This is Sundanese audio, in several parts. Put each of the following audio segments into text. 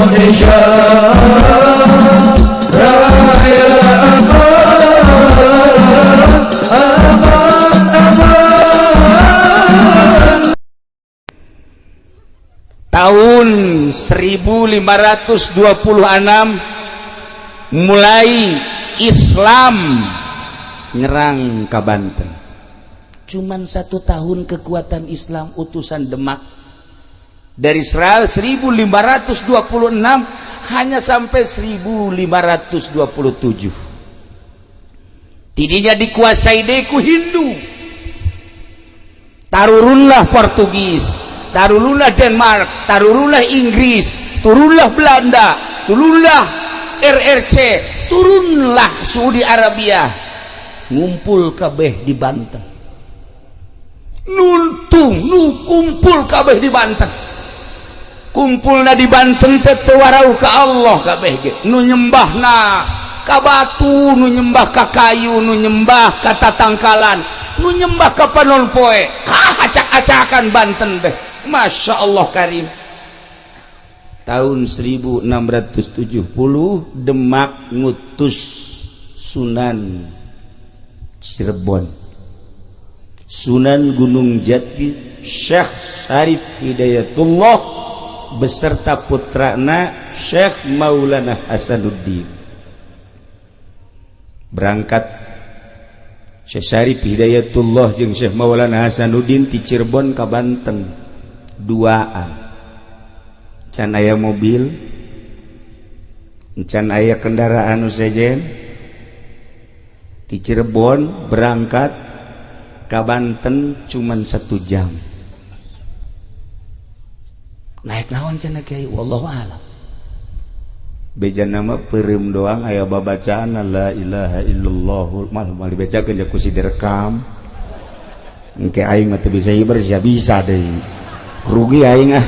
Indonesia Raya aman. Tahun 1526 mulai Islam nyerang ke Banten. Cuman 1 tahun kekuatan Islam utusan Demak dari 1526 hanya sampai 1527. Tidinya dikuasai deku Hindu. Tarurunlah Portugis, tarurunlah Denmark, tarurunlah Inggris, turunlah Belanda, turunlah RRC, turunlah Saudi Arabia, ngumpul kabeh di Banten. Nuntung kumpul kabeh di Banten. Kumpulna di Banten teh warau ka Allah kabeh ge. Nu nyembahna ka batu, nu nyembah ka kayu, nu nyembah ka tatangkalan, nu nyembah ka panon poe. Acak-acakan Banten teh. Masya Allah karim. Tahun 1670 Demak ngutus Sunan Cirebon, Sunan Gunung Jati, Syekh Syarif Hidayatullah beserta putrana Syekh Maulana Hasanuddin. Berangkat Syekh Syarif Hidayatullah jeung Syekh Maulana Hasanuddin ti Cirebon ka Banten duaan. Can aya mobil, can aya kendaraan nu sejen. Ti Cirebon berangkat ka Banten cuman 1 jam. Naik naon cenah Kiai? Wallahu a'lam. Beja nama peureum doang aya babacaan la ilaha illallah. Mal dibacakeun ku si direkam. Engke aing mah teu bisa hiber sia bisa deui. Rugi aing ah.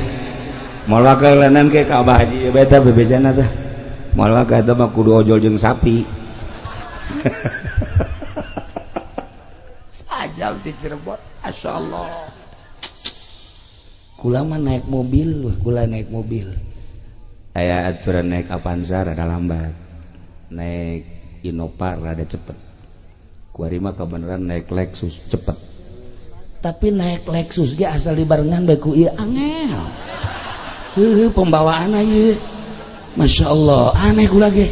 Moal wakalenan ke ka Abah Haji beta bebejana teh. Moal waka eta mah kudu ojol jeung sapi. Sajam di Cirebon, masyaallah. Kula mah naik mobil, kula naik mobil. Aya aturan naik Avanza rada lambat, naik Innova rada cepet. Kuari mah kebenaran naik Lexus cepet. Tapi naik Lexus ge asal dibarengan bae ku ieu angel. Pembawaan aja, masya Allah, aneh kula ge.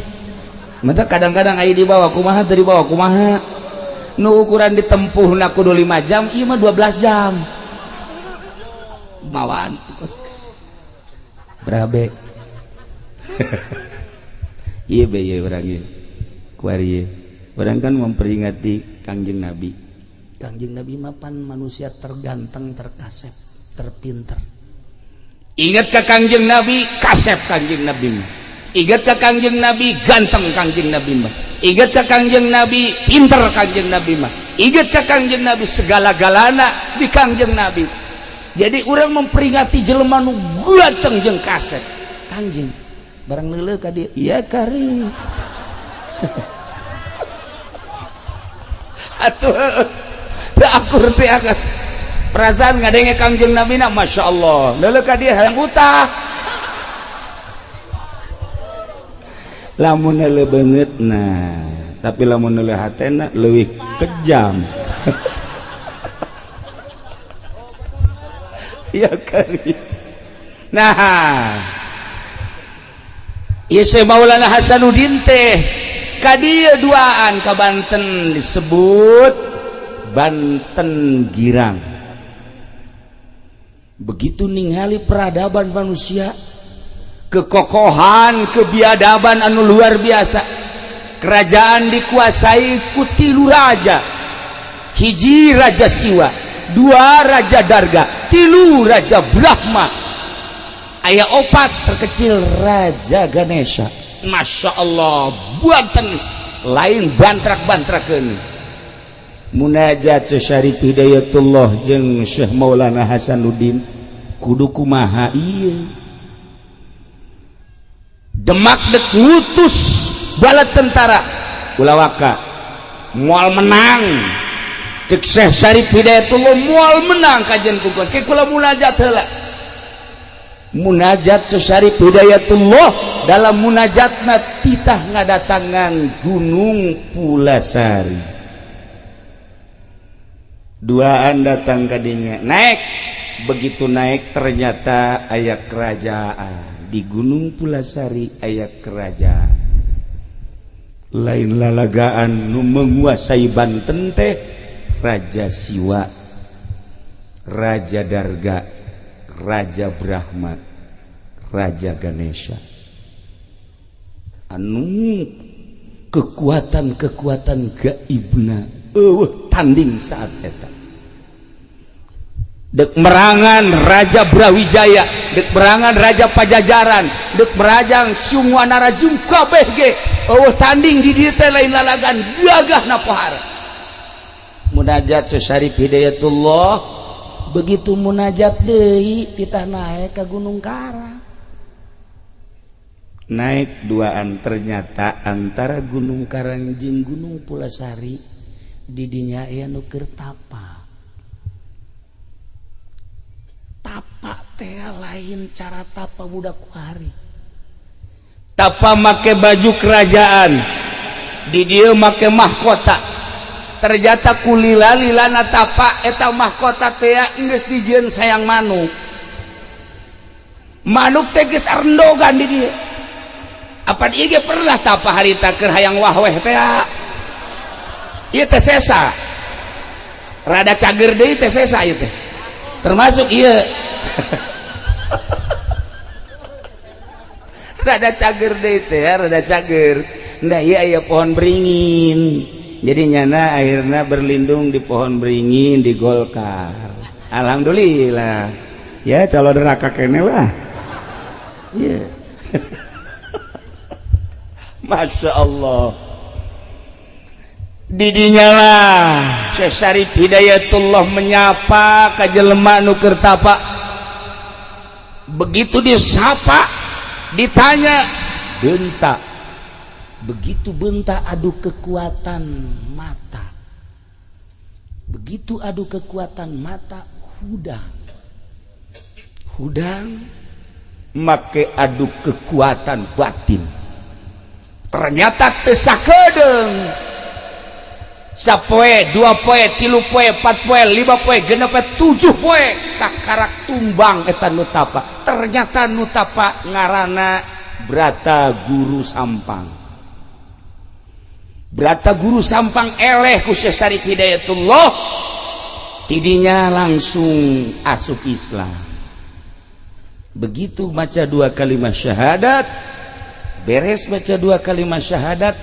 Mata kadang-kadang aya di bawah kumaha, teu di bawah kumaha. Nu ukuran ditempuh na kudu 5 jam, ieu mah 12 jam. Bawaan berabe. Iya be ieu urang ieu. Kuari urang kan memperingati Kangjeng Nabi. Kangjeng Nabi mah pan manusia terganteng, terkasep, terpinter. Ingat ke Kangjeng Nabi, kasep Kangjeng Nabi mah. Ingat ke Kangjeng Nabi, ganteng Kangjeng Nabi mah. Ingat ke Kangjeng Nabi, pinter Kangjeng Nabi mah. Ingat ke Kangjeng Nabi, segala-galana di Kangjeng Nabi. Jadi orang memperingati jelema nu ganteng jeung kasep. Kangjeng barang leuleuh ka dieu, iya kari. Atuh teu akur teh angkat. Perasaan ngadenge Kangjeng Nabi na masya Allah leuleuh ka dieu hayang utah. Lamun leuleuh beungeutna, tapi lamun leuleuh hatena leuwih kejam. Ya kali. Nah, ieu Syekh Maulana Hasanuddin teh ka dieu duaan ka Banten disebut Banten Girang. Begitu ningali peradaban manusia, kekokohan, kebiadaban anu luar biasa. Kerajaan dikuasai ku 3 raja. Hiji Raja Siwa, 2 Raja Darga, 3 Raja Brahma. Aya 4 terkecil Raja Ganesha. Masya Allah, buatan lain bantrak-bantrakeun. Munajat Syekh Syarif Hidayatullah jeung Syekh Maulana Hasanuddin kudu kumaha ieu. Demak dek ngutus bala tentara ulawaka moal menang. Cek Syekh Syarif Hidayatullah moal menang kajian kukuan ke kula munajat heula. munajat Syarif Hidayatullah dalam munajatna titah ngadatangan Gunung Pulasari. Duaan datang kadinya naik. Begitu naik ternyata aya kerajaan di Gunung Pulasari, aya kerajaan lain lalagaan nu menguasai Banten teh Raja Siwa, Raja Darga, Raja Brahma, Raja Ganesha. Anu kekuatan-kekuatan gaibna tanding saat eta. Dek merangan Raja Brawijaya, dek merangan Raja Pajajaran, dek merangan semua narajum kabeh ge tanding di dieu teh lain lalagan gagahna pohara. Munajat Syarif Hidayatullah begitu munajat deui titah naik ke Gunung Karang. Naik duaan ternyata antara Gunung Karang jeung Gunung Pulasari di dinya aya nu keur tapa. Tapa teh lain cara tapa budak kuari. Tapa make baju kerajaan, di dieu make mahkota. Ternyata kulila-lilana tapa eta mahkota teh geus dijieun sayang manuk. Manuk teh geus arendogan di dieu. Apa ieu ge pernah tapa harita keur hayang wahweh teh. Ieu teh sesa. Rada cager deui teh sesa ieu teh. Termasuk iya rada cager deh teh, rada cager. Nah iya aya pohon beringin, jadi nyana akhirnya berlindung di pohon beringin di Golkar. Alhamdulillah ya, calon neraka kene lah ya. Masya Allah. Didinya lah Syekh Syarif Hidayatullah menyapa ka jelema nu keur tapa. Begitu disapa ditanya benta, begitu benta adu kekuatan mata, begitu adu kekuatan mata hudang make adu kekuatan batin. Ternyata teu sakedeung. Sapoe, 2 poe, 3 poe, 4 poe, 5 poe, 6 poe, 7 poe kakarak tumbang eta nu tapa. Ternyata nu tapa ngaranna Brata Guru Sampang. Brata Guru Sampang eleh ku Syekh Syarif Hidayatullah, tidinya langsung asup Islam. Begitu baca 2 kalimat syahadat, beres baca 2 kalimat syahadat,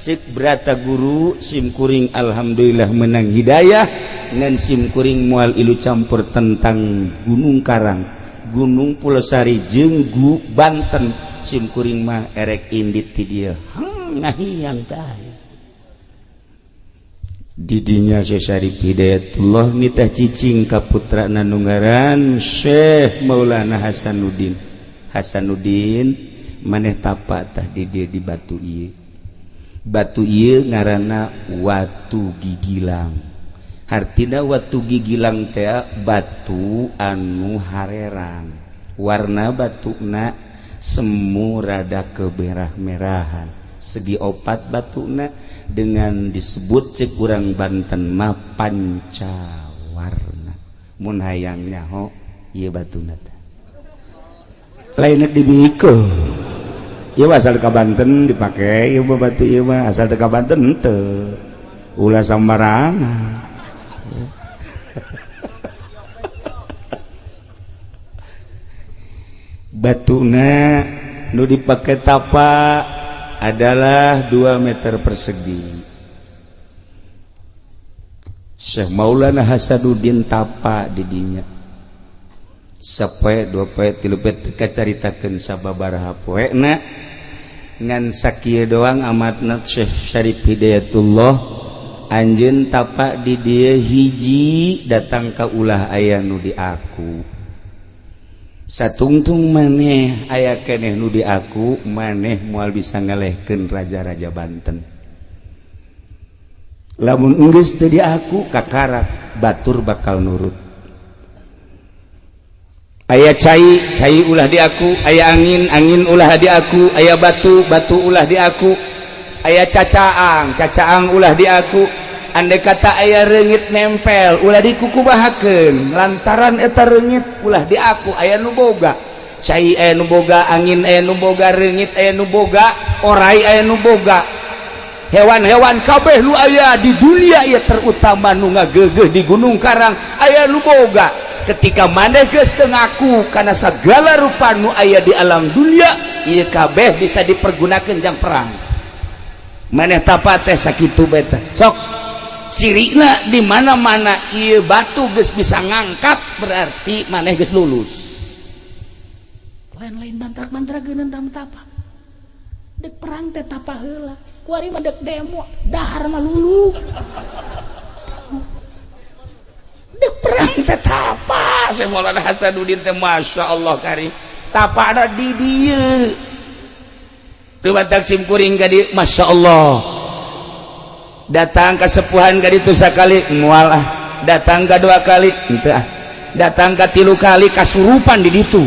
cik Brata Guru simkuring alhamdulillah menang hidayah, ngan simkuring moal ilu campur tentang Gunung Karang, Gunung Pulasari jeung Banten. Simkuring mah erek indit ti dieu ngahiyang tah. Didinya Syekh Syarif Hidayatullah nitah cicing ka putrana nu ngaran Syekh Maulana Hasanuddin. Hasanuddin maneh tapa tah di dieu di batu ieu. Batu ieu ngaranna Watu Gigilang. Hartina Watu Gigilang teh batu anu harerang. Warna batuna semu rada kemerah-merahan. Segi opat batuna dengan disebut cek urang Banten mah pancawarna. Mun hayang nyaho ieu batuna teh. Lainna dibikeun. Ieu asal ka Banten dipake ieu batu ieu mah asal teu ka Banten henteu. Ulah sambarangan. Batuna nu dipake tapa adalah 2 meter persegi. Syekh Maulana Hasanuddin tapa di dinya. Sapoe 2 poe 3 poe kacaritakeun sababaraha poena ngan sakieu doang amatna Syekh Syarif Hidayatullah anjeun tapa di dieu hiji datang ka ulah aya nu di aku. Satungtung maneh aya keneh nu di aku, maneh moal bisa ngalehkeun raja-raja Banten. Lamun geus teu di aku kakarak batur bakal nurut. aya cai ulah di aku, aya angin ulah di aku, aya batu ulah di aku, aya cacaang ulah di aku. Andai kata aya reungit nempel ulah dikukubahakeun lantaran eta reungit ulah di aku. Aya nu boga cai, aya nu boga angin, aya nu boga reungit, aya nu boga orai, aya nu boga hewan-hewan kabeh nu aya di dunia ieu terutama nu ngageugeuh di Gunung Karang aya nu boga. Ketika maneh geus teu ngaku kana sagala rupa nu aya di alam dunia, ieu kabeh bisa dipergunakeun jang perang. Maneh tapat teh sakitu bae teh. Sok cirina di mana-mana ieu batu geus bisa ngangkat berarti maneh geus lulus. Lain-lain bantrak-bantrakeun tam tapa. Dek perang teh tapa heula. Kuari mah dek demo, dahar mah lulu. Dek perang teh tapa. Syekh Maulana Hasanuddin teh Masya Allah karim. Tapa ada di dieu. Dewan Taksim kuring ka dieu Masya Allah. Datang ke sepuhan ka ditu sakali moal ah. Datang ka 2 kali henteu ah. Datang ka 3 kali kasurupan di ditu.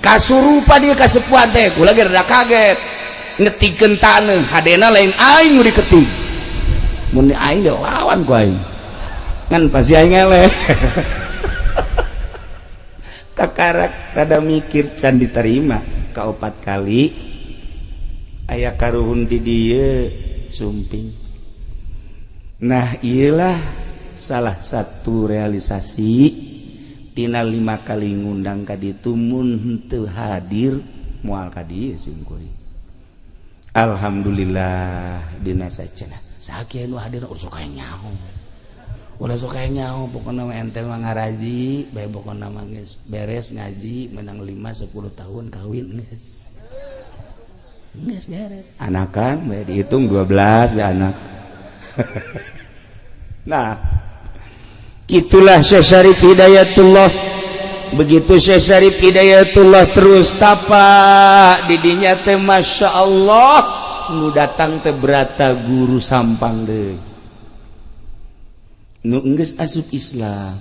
Kasurupan dia kasepuhan teh kula ge rada kaget. Ngetikeun taneuh hadena lain aing nu diketik. Mun aing ge lawan ku aing. Ngan pasti aing eleh. Kakarak rada mikir can diterima ka 4 kali aya karuhun di dieu sumping. Nah iyalah salah satu realisasi tina 5 kali ngundang ka ditu mun henteu hadir moal ka dieu singkuring. Alhamdulillah dina sacenah sakieu nu hadir sok aya nyaho. Ulah sok aya nyaho pokona mah ente mah ngaraji bae pokona mah geus beres ngaji menang 5 10 tahun kawin geus. Geus beres. Anakan bae dihitung 12 bae anak. Nah, itulah Syekh Syarif Hidayatullah. Begitu Syekh Syarif Hidayatullah terus tapa didinya teh Masya Allah nu datang teh berata guru sampang deui nu geus asup Islam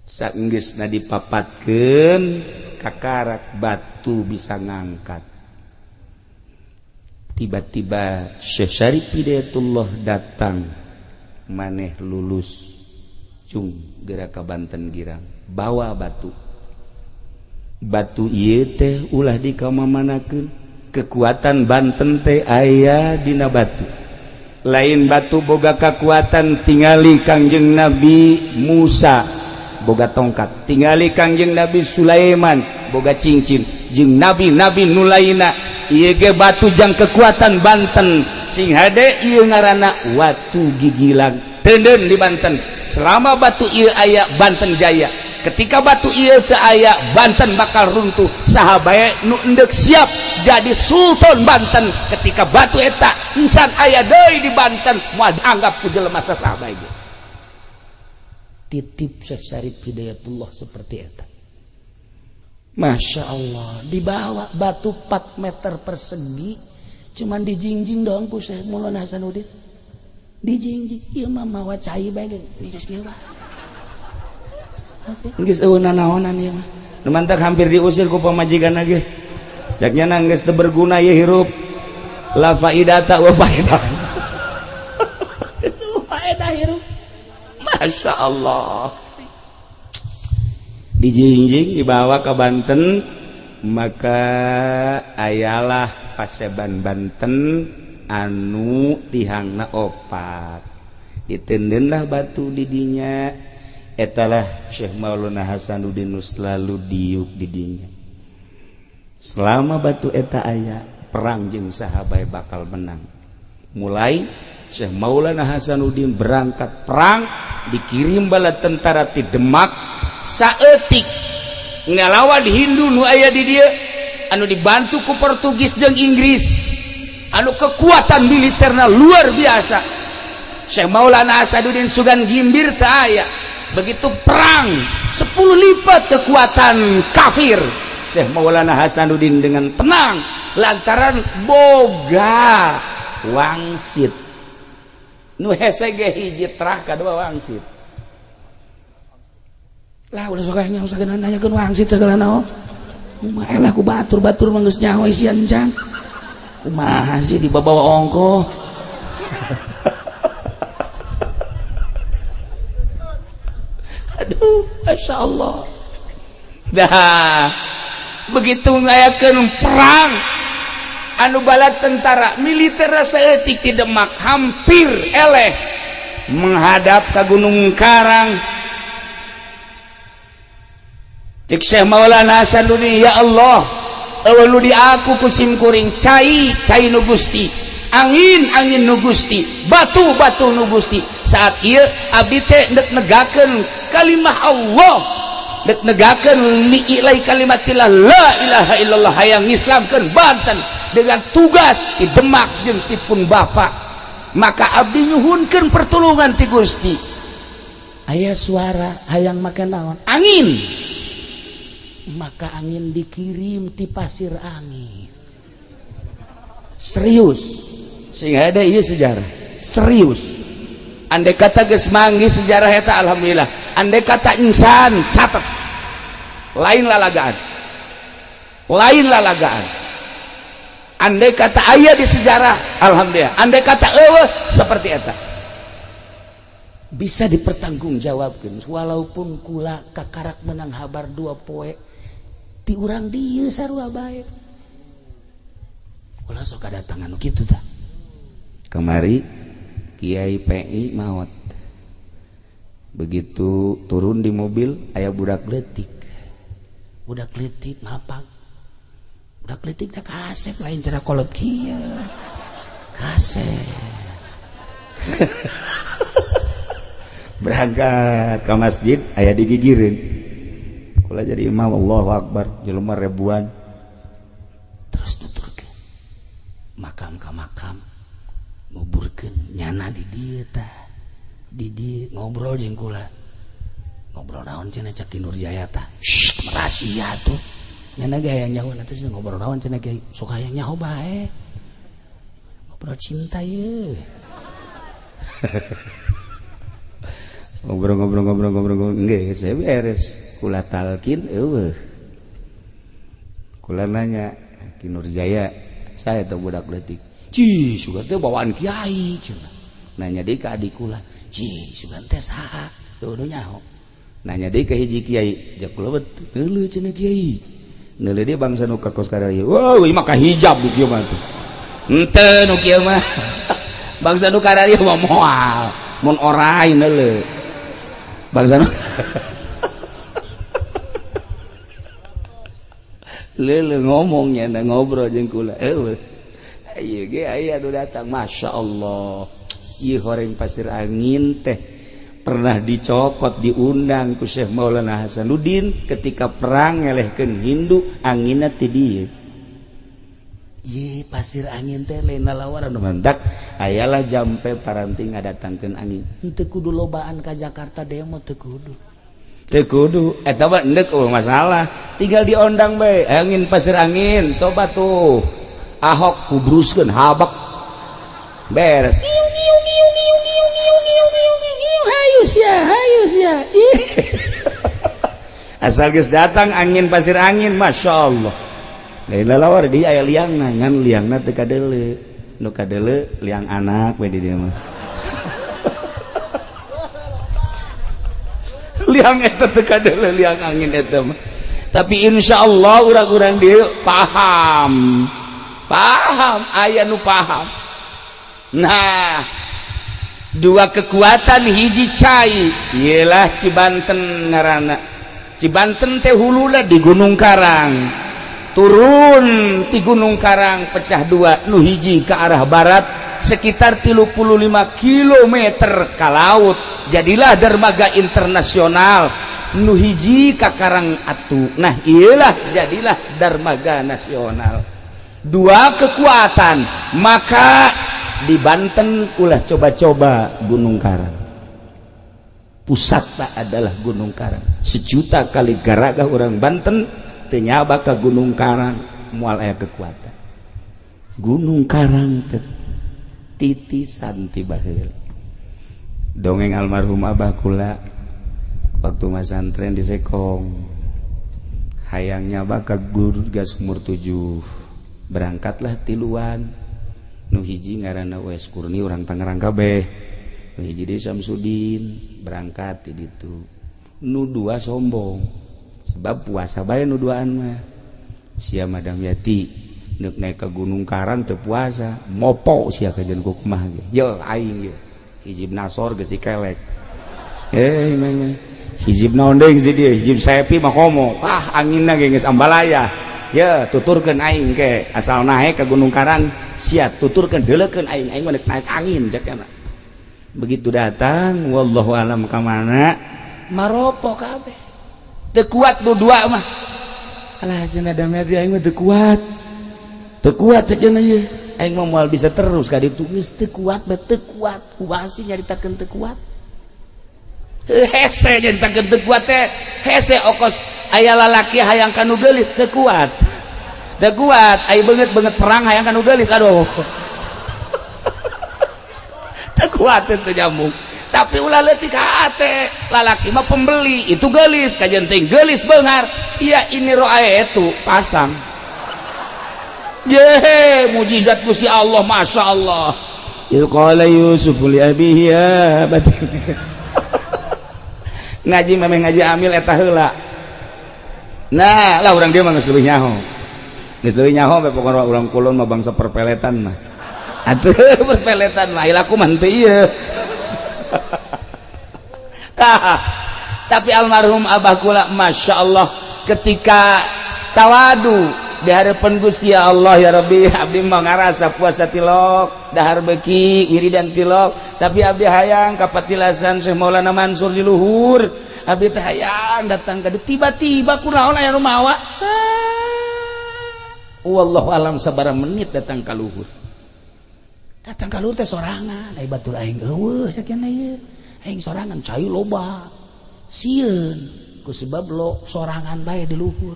saenggeusna dipapatkeun kakarak batu bisa ngangkat. Tiba-tiba Syekh Syarif Hidayatullah datang maneh lulus cung geura ka Banten girang bawa batu ieu teh ulah dikamamanakeun kekuatan Banten teh aya dina batu lain batu boga kekuatan tingali Kangjeng Nabi Musa boga tongkat tingali Kangjeng Nabi Sulaiman boga cincin jeung nabi-nabi nu lainna ieu ge batu jang kekuatan Banten sing hade ieu ngaranna watu gigilang teuneun di Banten selama batu ieu aya Banten jaya. Ketika batu ieu teu aya Banten bakal runtuh. Saha bae nu endek siap jadi sultan Banten ketika batu eta encan aya deui di Banten moal dianggap ku jelema sasaha bae. Titip Syekh Syarif Hidayatullah seperti eta. Masya Allah dibawa batu 4 meter persegi cuman dijingjing doang ku Syekh Maulana Hasanuddin. Dijingjing ieu mah mawa cai bae geus geus geus eueuh nanaonan ieu mah. Nu mantak hampir diusir ku pamajikanna ge. Caknya geus teu berguna ieu hirup. La faidata wa faidah. Itu faedah hirup. Masya Allah. Dijingjing dibawa ke Banten maka ayalah paseban Banten anu tihangna opat. Ditendeunlah batu didinya. Etalah Syekh Maulana Hasanuddin selalu diuk didinya. Selama batu eta aya perang jeung saha bae bakal menang. Mulai Syekh Maulana Hasanuddin berangkat perang dikirim bala tentara ti Demak saeutik ngalawan Hindu nu aya di dieu anu dibantu ku Portugis jeung Inggris anu kekuatan militerna luar biasa. Syekh Maulana Hasanuddin sugan gimbir teu aya. Begitu perang 10 lipat kekuatan kafir, Syekh Maulana Hasanuddin dengan tenang lantaran boga wangsit nu hese ge hiji trah kadua wangsit Lah udah sok nya usah nanya keun wangsit segala naon. Elah ku batur-batur mah geus nyaho isian jang. Kumaha sih dibawa ongko. Aduh, Masya Allah. Dah begitu ngayakeun perang anu bala tentara militer saeutik di Demak hampir eleh menghadap ke Gunung Karang. Cik Syekh Maulana Hasanuddin, ya Allah, eueuh di aku kusim kuring cai nu Gusti, angin nu Gusti, batu nu Gusti. Saat ieu abdi teh dek negakeun kalimah Allah, dek negakeun li'ilai kalimatillah la ilaha illallah hayang Islamkeun Banten dengan tugas di Demak jeung tipun Bapak. Maka abdi nyuhunkeun pertolongan ti Gusti. Aya suara hayang make naon? Angin. Maka angin dikirim ti pasir angin. Serius. Sehingga ada ieu sejarah. Serius. Andai kata geus manggih sejarah eta alhamdulillah. Andai kata insan catat. Lain lalagaan. Andai kata aya di sejarah alhamdulillah. Andai kata eueuh seperti eta. Bisa dipertanggungjawabkeun walaupun kula kakarak menang habar 2 poe ti urang dieu sarua bae. Kula sok kadatangan kitu tah. Kemari Kiai PI maot. Begitu turun di mobil aya budak leutik. Budak leutik ngapang. Budak leutik da kasep lain cara kolot kieu. Kasep. Berangkat ke masjid aya digigireun. Kula jadi imam Allahu Akbar jelema ribuan. Terus nuturkeun makam ka makam nguburkeun nyana di dieu tah. Di dieu ngobrol jeung kula. Ngobrol naon cenah cak di Nurjaya tah. Rahasia tuh. Nyana ge hayang nyaho nanti ngobrol naon cenah ge sok hayang nyaho bae. Ngobrol cinta ye. Ngobrol geus beres. Kula talkin eueuh. Kula nanya Ki Nurjaya, saya teh budak leutik. Ci, sugan teh bawaan kiai cenah. Nanya deui ka adik kula, "Ci, sugan teh saha?" Teu nyaho. Nanya deui ka hiji kiai, "Jak kula betul neuleuh cenah kiai." Neuleuh dia bangsa nu ka kos karaya. Wah, ieu mah ka hijab di kieu mah tuh. Henteu nu kieu mah. Bangsa nu karaya mah moal, mun orai neuleuh. Bangsa nu lele ngomongnya na ngobrol jeung kula eueuh ieu ge aya anu datang Masya Allah. Ieu horeng pasir angin teh pernah dicokot diundang ku Syekh Maulana Hasanuddin ketika perang ngelehkeun Hindu anginna ti dieu. Ieu pasir angin teh lain lalawaran mantak ayalah jampe paranting ngadatangkeun angin. Henteu kudu lobaan ka Jakarta demo teu kudu. Teu kudu eta mah endek masalah. Tinggal diondang bae angin pasir angin coba tuh Ahok kubruskeun habak beres. Hayus ya. Asal geus datang angin pasir angin Masya Allah. Lain lalawar di aya liangna ngan liangna teu kadeuleu. Nu kadeuleu liang anak we di dieu mah. Liang eta teu kadeuleu liang angin eta mah. Tapi insyaallah urang-urang dieu paham aya nu paham. Nah, dua kekuatan hiji cai ialah Cibanten ngaranna. Cibanten teh huluna di Gunung Karang. Turun di Gunung Karang pecah dua, nu hiji ke arah barat sekitar 35 km ka laut. Jadilah dermaga internasional. Nu hiji ka Karang Atu. Nah, iyalah jadilah dermaga nasional. Dua kekuatan, maka di Banten ulah coba-coba Gunung Karang. Pusatna adalah Gunung Karang. 1 juta kali garaga orang Banten teu nyaba ka Gunung Karang moal aya kekuatan. Gunung Karang teh titisan ti baheula. Dongeng almarhum abah kula waktu masantren di Sekong hayangnya bakal guru gas umur 7 berangkatlah tiluan nu hiji ngaranna Wes Kurni orang Tangerang kabeh nu hiji di Samsudin berangkat di ditu nu dua sombong sebab puasa bae nu duaan mah sia Madam Yati neuk naik ke Gunung Karang teu puasa mopo sia kajen ku kumaha ge ye aing ye hijib nasor geus dikelek hijib naon deui si dieu hijib saepi mah komo anginna ge geus ambalaya ya tuturkeun aing ke asal naik ke Gunung Karang sia tuturkeun deuleukeun aing mah naik angin cek kana begitu datang wallahu alam ka mana maropo kabeh teu kuat nu dua mah alah cenah damai aing mah teu kuat cenah ieu aing mah moal bisa terus ka ditu geus teu kuat kumaha sih nyaritakeun teu kuat hese nyaritakeun teu kuat teh hese okos aya lalaki hayang kanu geulis teu kuat aya beungeut perang hayang kanu geulis aduh teu kuat teu nyambung tapi ulah leutik hate lalaki mah pembeli itu geulis kajen teh geulis beungar iya ini roae itu pasang ye mujizat Gusti Allah masya Allah qala Yusuf li abihi ya batin ngaji memang ngaji amil eta heula nah lah urang dia mah geus leuwih nyaho bae pokona urang kulon mah bangsa perpeletan mah atuh perpeletan mah ilaku mah teu ieu tapi almarhum abah kula masya Allah ketika tawadu di harapan Gusti ya Allah ya Rabbi abdi mah ngarasa puasa tilok dahar beki wiridan tilok tapi abdi hayang kapatilasan Syekh Maulana Mansur di luhur abdi teh hayang datang ka tiba-tiba kunaon aya nu mawa wallahu alam sabaraha menit datang ka luhur teh sorangan ai batur aing eueuh sakieu ieu aing sorangan cai loba sieun ku sebab lo sorangan bae di luhur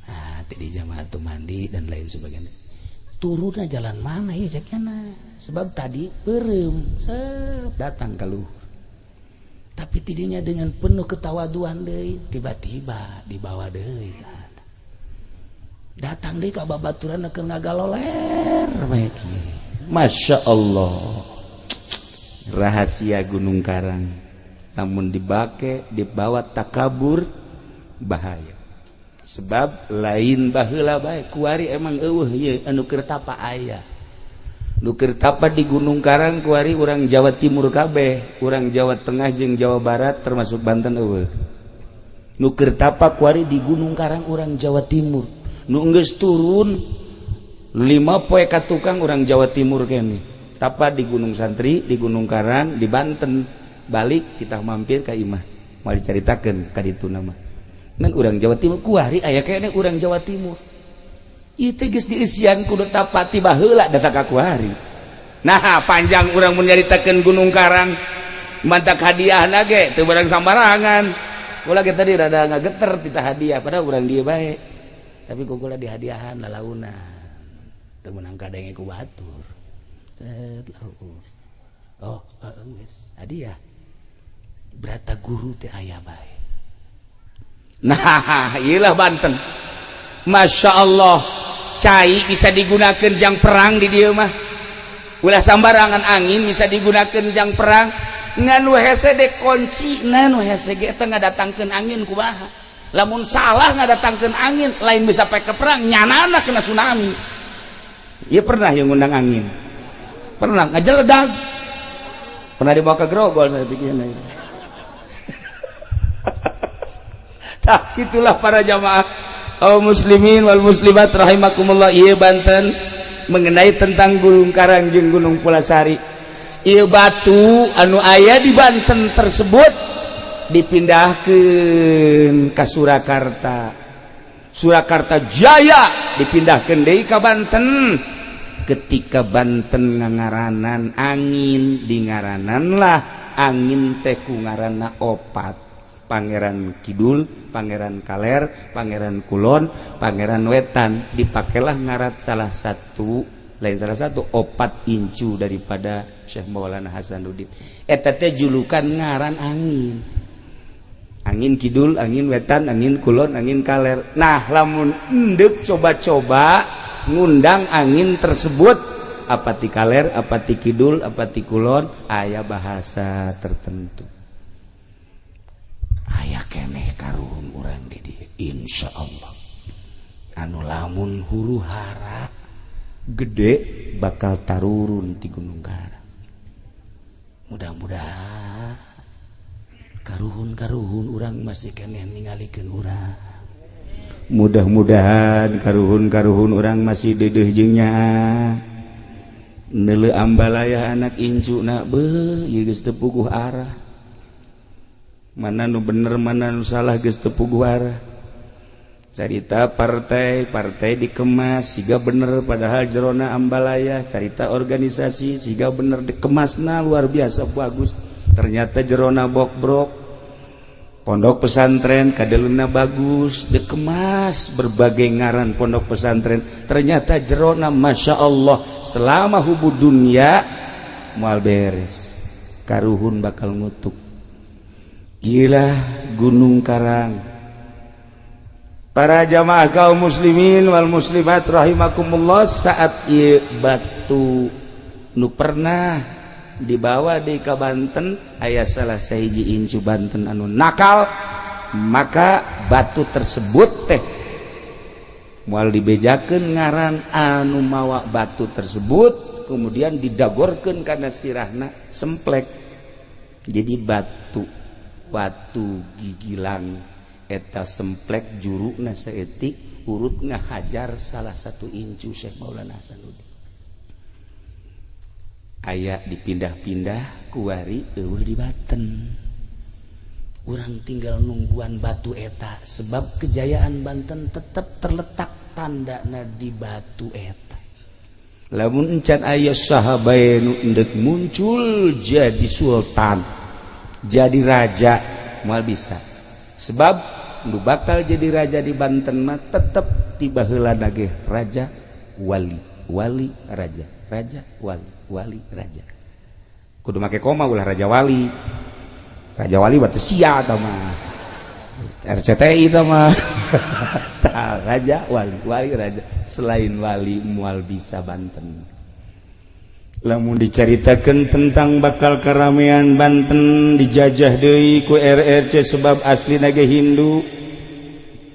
nah di jamaah mandi dan lain sebagainya turunna jalan mana ieu sakiana sebab tadi beureum datang ka luhur tapi tidinya dengan penuh ketawaduan deui tiba-tiba dibawa deui datang deui ka babaturan keur ngagaloler bae kieu masya Allah rahasia Gunung Karang namun dibawa takabur bahaya sebab lain baheula bae kuari emang eueuh ieu anu keur tapa aya nu keur tapa di Gunung Karang kuari urang Jawa Timur kabeh urang Jawa Tengah jeung Jawa Barat termasuk Banten eueuh nu keur tapa kuari di Gunung Karang urang Jawa Timur nu geus turun 5 poe ka tukang urang Jawa Timur kene tapa di Gunung Santri di Gunung Karang di Banten balik kita mampir ka imah mau dicaritakeun ka ditu nama ngan urang Jawa Timur kuari aya kene urang Jawa Timur ieu teh geus dieusian kudu tapa ti baheula datang ka kuari nah panjang urang mun nyaritakeun Gunung Karang mantak hadiahna ge teu barang sambarangan ulah ge tadi rada ngageter tita hadiah padahal urang dieu bae tapi kukula di hadiahan lalauna teu meunang kadenge ku batur oh geus hadiah berata guru teh aya bae nah iyalah Banten masya Allah cai bisa digunakan jang perang di dieu mah ulah sambarangan angin bisa digunakan jang perang nganu hese de kunci nu hese ge eta ngadatangkeun angin kumaha lamun salah ngadatangkeun angin lain bisa pake perang nyanana kena tsunami ieu pernah yang ngundang angin pernah ngajeledag pernah dibawa ke Grogol saya pikirnya nah itulah para jamaah kaum muslimin wal muslimat rahimakumullah ieu Banten mengenai tentang Gunung Karang jeung Gunung Pulasari ieu batu anu aya di Banten tersebut dipindahkeun ka Surakarta Jaya dipindahkeun deui ka Banten ketika Banten ngangaranan angin di ngaranan lah angin teh ku ngaranna opat Pangeran Kidul, Pangeran Kaler, Pangeran Kulon, Pangeran Wetan dipakailah ngarat salah satu opat incu daripada Syekh Maulana Hasanuddin eta teh julukan ngaran angin angin kidul, angin wetan, angin kulon, angin kaler. Nah lamun endek coba-coba ngundang angin tersebut, apa ti kaler, apa ti kidul, apa ti kulon, aya bahasa tertentu. Aya keneh karuhun urang di dieu insyaallah. Anu lamun huru hara gede bakal tarurun ti Gunung Karang. Mudah-mudahan karuhun urang masih keneh ningalikeun urang. Mudah-mudahan karuhun urang masih deudeuh jeung nyaa. Neuleu ambalaya anak incuna beuh ieu geus teu puguh arah. Mana nu bener mana nu salah geus teu puguh arah. Carita partai dikemas siga bener padahal jerona ambalaya. Carita organisasi siga bener dikemasna luar biasa bagus. Ternyata jerona bok-brok. Pondok pesantren kadeleuna bagus dikemas berbagai ngaran pondok pesantren. Ternyata jerona masya Allah selama hubud dunia moal beres. Karuhun bakal ngutuk. Gila Gunung Karang. Para jamaah kaum muslimin wal muslimat rahimakumullah, saat ieu batu nu pernah dibawa di ka Banten aya salah sahiji incu Banten anu nakal, maka batu tersebut teh moal dibejakeun ngaran anu mawa batu tersebut kemudian didagorkeun kana sirahna semplek jadi batu gigilang eta semplek juruna saeutik urutna hajar salah satu incu Syekh Maulana Hasanuddin. Aya dipindah-pindah kuari eueuh di Banten. Urang tinggal nungguan batu eta sebab kejayaan Banten tetap terletak tandana di batu eta. Lamun encan aya saha bae nu endek muncul jadi sultan, jadi raja moal bisa. Sebab nu bakal jadi raja di Banten mah tetep tiba heula nage raja wali raja wali raja. Kudu make koma ulah raja wali bates sia eta mah RCTI eta mah raja wali raja. Selain wali moal bisa Banten. Lamun dicaritakeun tentang bakal karamean Banten dijajah deui ku RRC sebab asli nage Hindu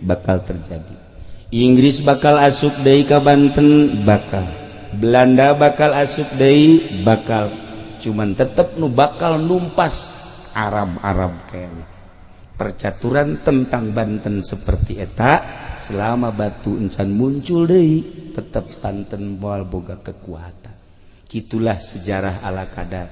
bakal terjadi. Inggris bakal asup deui ka Banten bakal. Belanda bakal asup deui bakal. Cuman tetep nu bakal numpas Arab kene. Percaturan tentang Banten seperti eta selama batu encan muncul deui tetep Banten moal boga kekuatan. Itulah sejarah ala kadar.